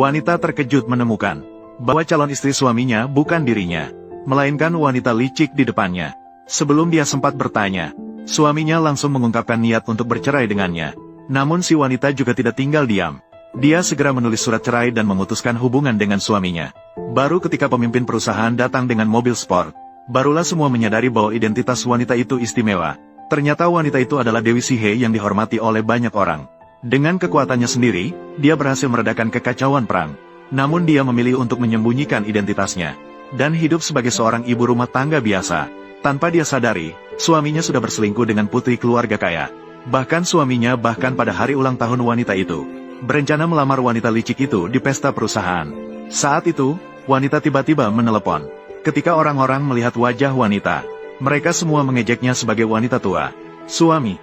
Wanita terkejut menemukan bahwa calon istri suaminya bukan dirinya, melainkan wanita licik di depannya. Sebelum dia sempat bertanya, suaminya langsung mengungkapkan niat untuk bercerai dengannya. Namun si wanita juga tidak tinggal diam. Dia segera menulis surat cerai dan memutuskan hubungan dengan suaminya. Baru ketika pemimpin perusahaan datang dengan mobil sport, barulah semua menyadari bahwa identitas wanita itu istimewa. Ternyata wanita itu adalah Dewi Sihe yang dihormati oleh banyak orang. Dengan kekuatannya sendiri, dia berhasil meredakan kekacauan perang. Namun dia memilih untuk menyembunyikan identitasnya, dan hidup sebagai seorang ibu rumah tangga biasa. Tanpa dia sadari, suaminya sudah berselingkuh dengan putri keluarga kaya. Bahkan suaminya pada hari ulang tahun wanita itu, berencana melamar wanita licik itu di pesta perusahaan. Saat itu, wanita tiba-tiba menelepon. Ketika orang-orang melihat wajah wanita, mereka semua mengejeknya sebagai wanita tua. Suami,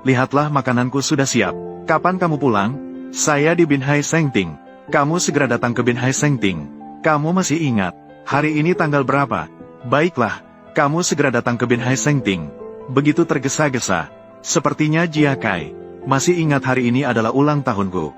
lihatlah makananku sudah siap. Kapan kamu pulang? Saya di Binhai Sengting. Kamu segera datang ke Binhai Sengting. Kamu masih ingat hari ini tanggal berapa? Baiklah, kamu segera datang ke Binhai Sengting. Begitu tergesa-gesa. Sepertinya Jia Kai masih ingat hari ini adalah ulang tahunku.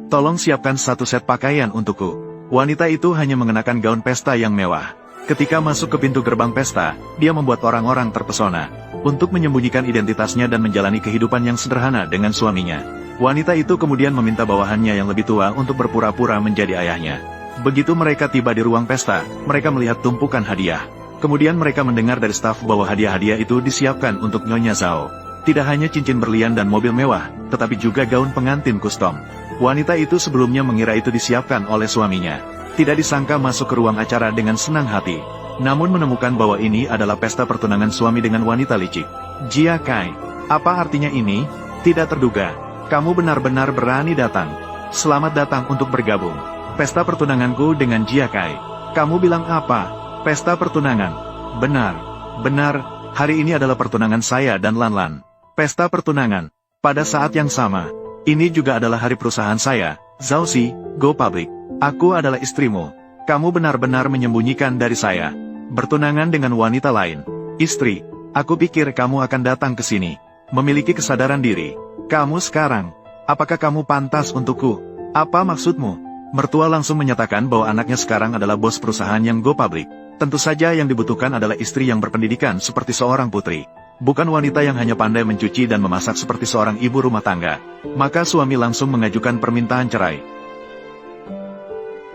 Tolong siapkan satu set pakaian untukku. Wanita itu hanya mengenakan gaun pesta yang mewah. Ketika masuk ke pintu gerbang pesta, dia membuat orang-orang terpesona. Untuk menyembunyikan identitasnya dan menjalani kehidupan yang sederhana dengan suaminya, wanita itu kemudian meminta bawahannya yang lebih tua untuk berpura-pura menjadi ayahnya. Begitu mereka tiba di ruang pesta, mereka melihat tumpukan hadiah. Kemudian mereka mendengar dari staf bahwa hadiah-hadiah itu disiapkan untuk Nyonya Zhao. Tidak hanya cincin berlian dan mobil mewah, tetapi juga gaun pengantin kustom. Wanita itu sebelumnya mengira itu disiapkan oleh suaminya. Tidak disangka masuk ke ruang acara dengan senang hati. Namun menemukan bahwa ini adalah pesta pertunangan suami dengan wanita licik. Jia Kai, apa artinya ini? Tidak terduga. Kamu benar-benar berani datang. Selamat datang untuk bergabung. Pesta pertunanganku dengan Jia Kai. Kamu bilang apa? Pesta pertunangan. Benar. Hari ini adalah pertunangan saya dan Lan Lan. Pesta pertunangan. Pada saat yang sama, ini juga adalah hari perusahaan saya, Zhao Xi, Go Public. Aku adalah istrimu. Kamu benar-benar menyembunyikan dari saya. Bertunangan dengan wanita lain. Istri, aku pikir kamu akan datang ke sini. Memiliki kesadaran diri. Kamu sekarang, apakah kamu pantas untukku? Apa maksudmu? Mertua langsung menyatakan bahwa anaknya sekarang adalah bos perusahaan yang Go Public. Tentu saja yang dibutuhkan adalah istri yang berpendidikan seperti seorang putri. Bukan wanita yang hanya pandai mencuci dan memasak seperti seorang ibu rumah tangga. Maka suami langsung mengajukan permintaan cerai.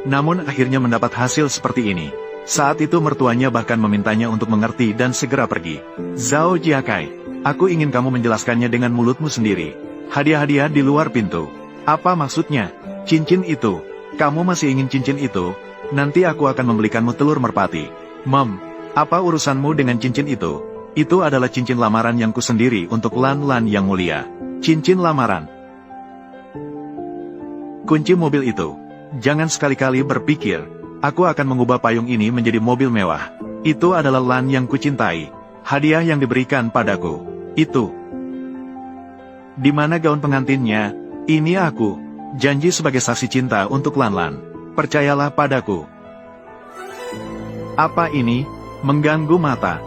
Namun akhirnya mendapat hasil seperti ini. Saat itu mertuanya bahkan memintanya untuk mengerti dan segera pergi. Zhao Jiakai, aku ingin kamu menjelaskannya dengan mulutmu sendiri. Hadiah-hadiah di luar pintu. Apa maksudnya? Cincin itu. Kamu masih ingin cincin itu? Nanti aku akan membelikanmu telur merpati. Mom, apa urusanmu dengan cincin itu? Itu adalah cincin lamaran yang ku sendiri untuk Lan Lan yang mulia. Cincin lamaran. Kunci mobil itu. Jangan sekali-kali berpikir, aku akan mengubah payung ini menjadi mobil mewah. Itu adalah Lan yang kucintai. Hadiah yang diberikan padaku. Itu. Di mana gaun pengantinnya? Ini aku. Janji sebagai saksi cinta untuk Lan Lan. Percayalah padaku. Apa ini? Mengganggu mata.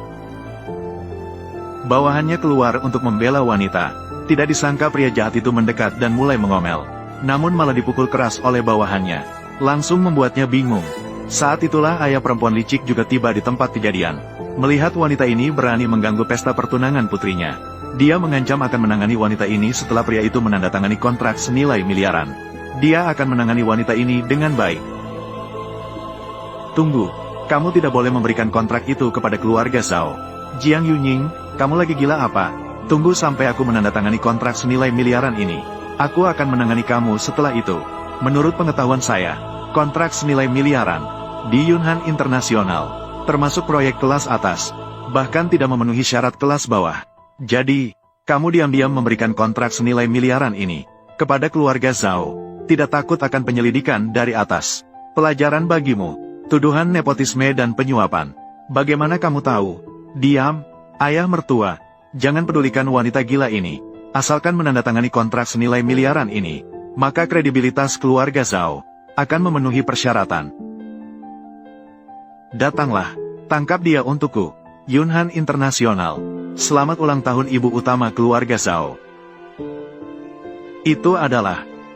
Bawahannya keluar untuk membela wanita. Tidak disangka pria jahat itu mendekat dan mulai mengomel. Namun malah dipukul keras oleh bawahannya. Langsung membuatnya bingung. Saat itulah ayah perempuan licik juga tiba di tempat kejadian. Melihat wanita ini berani mengganggu pesta pertunangan putrinya, dia mengancam akan menangani wanita ini setelah pria itu menandatangani kontrak senilai miliaran. Dia akan menangani wanita ini dengan baik. Tunggu, kamu tidak boleh memberikan kontrak itu kepada keluarga Zhao. Jiang Yunying, kamu lagi gila apa? Tunggu sampai aku menandatangani kontrak senilai miliaran ini. Aku akan menangani kamu setelah itu. Menurut pengetahuan saya, kontrak senilai miliaran di Yunhan Internasional, termasuk proyek kelas atas, bahkan tidak memenuhi syarat kelas bawah. Jadi, kamu diam-diam memberikan kontrak senilai miliaran ini kepada keluarga Zhao. Tidak takut akan penyelidikan dari atas. Pelajaran bagimu, tuduhan nepotisme dan penyuapan. Bagaimana kamu tahu? Diam, ayah mertua. Jangan pedulikan wanita gila ini. Asalkan menandatangani kontrak senilai miliaran ini, maka kredibilitas keluarga Zhao akan memenuhi persyaratan. Datanglah, tangkap dia untukku. Yunhan Internasional. Selamat ulang tahun ibu utama keluarga Zhao.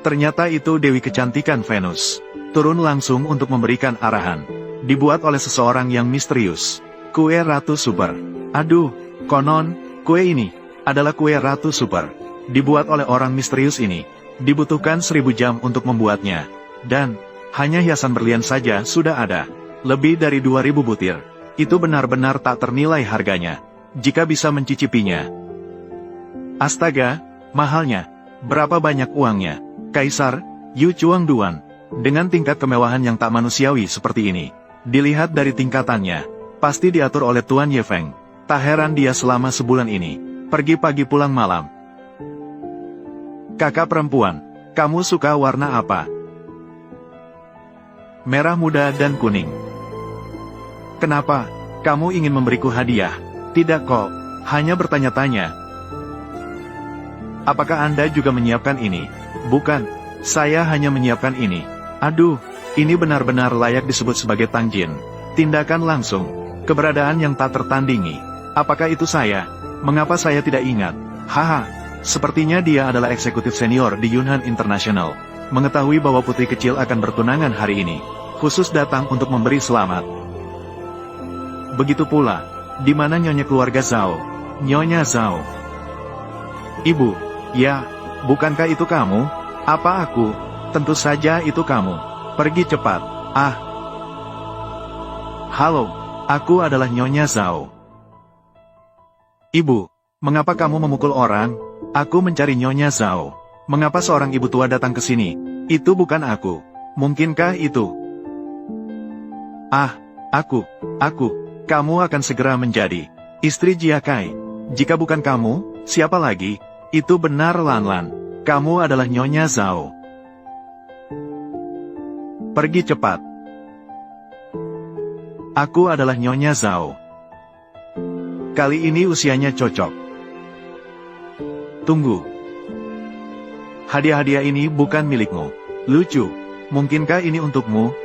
Ternyata itu Dewi Kecantikan Venus. Turun langsung untuk memberikan arahan. Dibuat oleh seseorang yang misterius. Kue Ratu Super. Aduh, konon, kue ini adalah kue Ratu Super. Dibuat oleh orang misterius ini. Dibutuhkan 1000 jam untuk membuatnya. Dan, hanya hiasan berlian saja sudah ada. Lebih dari 2000 butir. Itu benar-benar tak ternilai harganya. Jika bisa mencicipinya. Astaga, mahalnya. Berapa banyak uangnya? Kaisar, Yu Chuangduan. Dengan tingkat kemewahan yang tak manusiawi seperti ini. Dilihat dari tingkatannya. Pasti diatur oleh Tuan Ye Feng. Tak heran dia selama sebulan ini. Pergi pagi pulang malam. Kakak perempuan, kamu suka warna apa? Merah muda dan kuning. Kenapa? Kamu ingin memberiku hadiah? Tidak kok, hanya bertanya-tanya. Apakah Anda juga menyiapkan ini? Bukan, saya hanya menyiapkan ini. Aduh, ini benar-benar layak disebut sebagai Tangjin. Tindakan langsung, keberadaan yang tak tertandingi. Apakah itu saya? Mengapa saya tidak ingat? Haha, sepertinya dia adalah eksekutif senior di Yunhan International. Mengetahui bahwa putri kecil akan bertunangan hari ini. Khusus datang untuk memberi selamat. Begitu pula, di mana nyonya keluarga Zhao? Nyonya Zhao. Ibu, ya, bukankah itu kamu? Apa aku? Tentu saja itu kamu. Pergi cepat. Ah. Halo, aku adalah Nyonya Zhao. Ibu, mengapa kamu memukul orang? Aku mencari Nyonya Zhao. Mengapa seorang ibu tua datang ke sini? Itu bukan aku. Mungkinkah itu? Ah, aku. Kamu akan segera menjadi istri Jia Kai. Jika bukan kamu, siapa lagi? Itu benar Lan. Kamu adalah Nyonya Zhao. Pergi cepat. Aku adalah Nyonya Zhao. Kali ini usianya cocok. Tunggu. Hadiah-hadiah ini bukan milikmu. Lucu. Mungkinkah ini untukmu?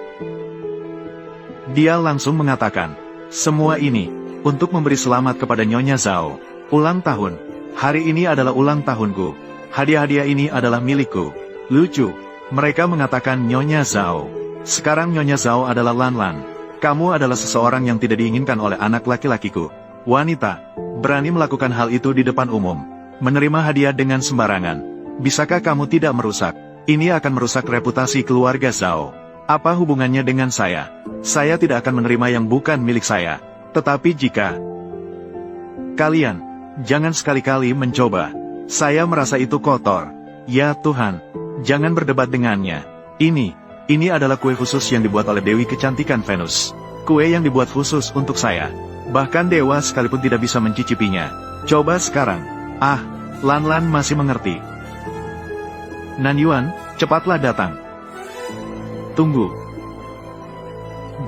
Dia langsung mengatakan, semua ini, untuk memberi selamat kepada Nyonya Zhao. Ulang tahun. Hari ini adalah ulang tahunku. Hadiah-hadiah ini adalah milikku. Lucu. Mereka mengatakan Nyonya Zhao. Sekarang Nyonya Zhao adalah Lan. Kamu adalah seseorang yang tidak diinginkan oleh anak laki-lakiku. Wanita, berani melakukan hal itu di depan umum. Menerima hadiah dengan sembarangan. Bisakah kamu tidak merusak? Ini akan merusak reputasi keluarga Zhao. Apa hubungannya dengan saya? Saya tidak akan menerima yang bukan milik saya. Tetapi jika kalian, jangan sekali-kali mencoba. Saya merasa itu kotor. Ya Tuhan, jangan berdebat dengannya. Ini adalah kue khusus yang dibuat oleh Dewi Kecantikan Venus. Kue yang dibuat khusus untuk saya. Bahkan dewa sekalipun tidak bisa mencicipinya. Coba sekarang. Ah, Lan masih mengerti. Nanyuan, cepatlah datang. Tunggu.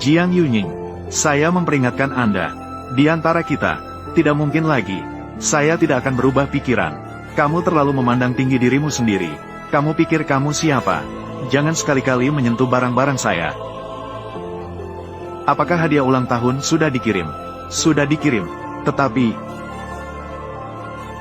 Jiang Yunying, saya memperingatkan Anda. Di antara kita, tidak mungkin lagi. Saya tidak akan berubah pikiran. Kamu terlalu memandang tinggi dirimu sendiri. Kamu pikir kamu siapa? Jangan sekali-kali menyentuh barang-barang saya. Apakah hadiah ulang tahun sudah dikirim? Sudah dikirim. Tetapi,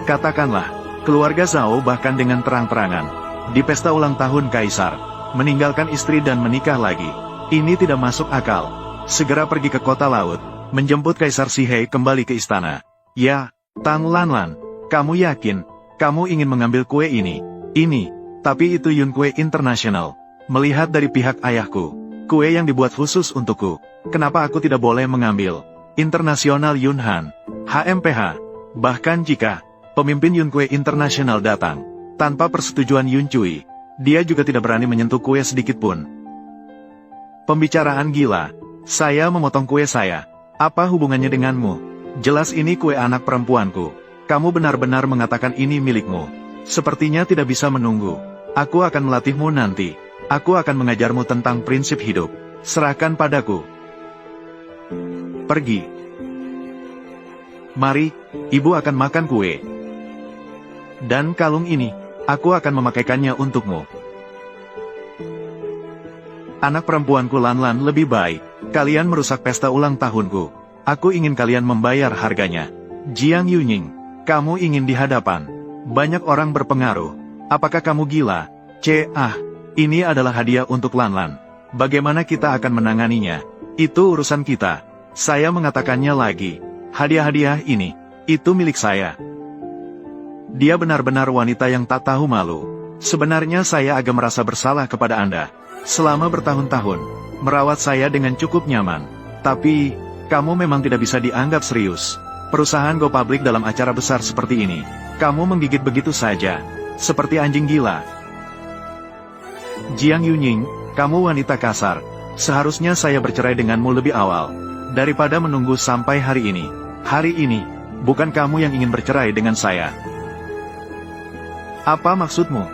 katakanlah, keluarga Zhao bahkan dengan terang-terangan, di pesta ulang tahun Kaisar, meninggalkan istri dan menikah lagi. Ini tidak masuk akal. Segera pergi ke kota laut, menjemput Kaisar Shihei kembali ke istana. Ya, Tang Lan, kamu yakin, kamu ingin mengambil kue ini? Tapi itu Yun Kue International. Melihat dari pihak ayahku, kue yang dibuat khusus untukku. Kenapa aku tidak boleh mengambil? Internasional Yunhan, HMPH. Bahkan jika pemimpin Yun Kue International datang, tanpa persetujuan Yun Cui, dia juga tidak berani menyentuh kue sedikit pun. Pembicaraan gila. Saya memotong kue saya. Apa hubungannya denganmu? Jelas ini kue anak perempuanku. Kamu benar-benar mengatakan ini milikmu. Sepertinya tidak bisa menunggu. Aku akan melatihmu nanti. Aku akan mengajarmu tentang prinsip hidup. Serahkan padaku. Pergi. Mari, ibu akan makan kue. Dan kalung ini, aku akan memakaikannya untukmu. Anak perempuanku Lan lebih baik. Kalian merusak pesta ulang tahunku. Aku ingin kalian membayar harganya. Jiang Yunying, kamu ingin di hadapan banyak orang berpengaruh. Apakah kamu gila? Ini adalah hadiah untuk Lanlan. Bagaimana kita akan menanganinya? Itu urusan kita. Saya mengatakannya lagi. Hadiah-hadiah ini, itu milik saya. Dia benar-benar wanita yang tak tahu malu. Sebenarnya saya agak merasa bersalah kepada Anda. Selama bertahun-tahun, merawat saya dengan cukup nyaman. Tapi, kamu memang tidak bisa dianggap serius. Perusahaan go public dalam acara besar seperti ini. Kamu menggigit begitu saja. Seperti anjing gila. Jiang Yunying, kamu wanita kasar. Seharusnya saya bercerai denganmu lebih awal. Daripada menunggu sampai hari ini. Hari ini, bukan kamu yang ingin bercerai dengan saya. Apa maksudmu?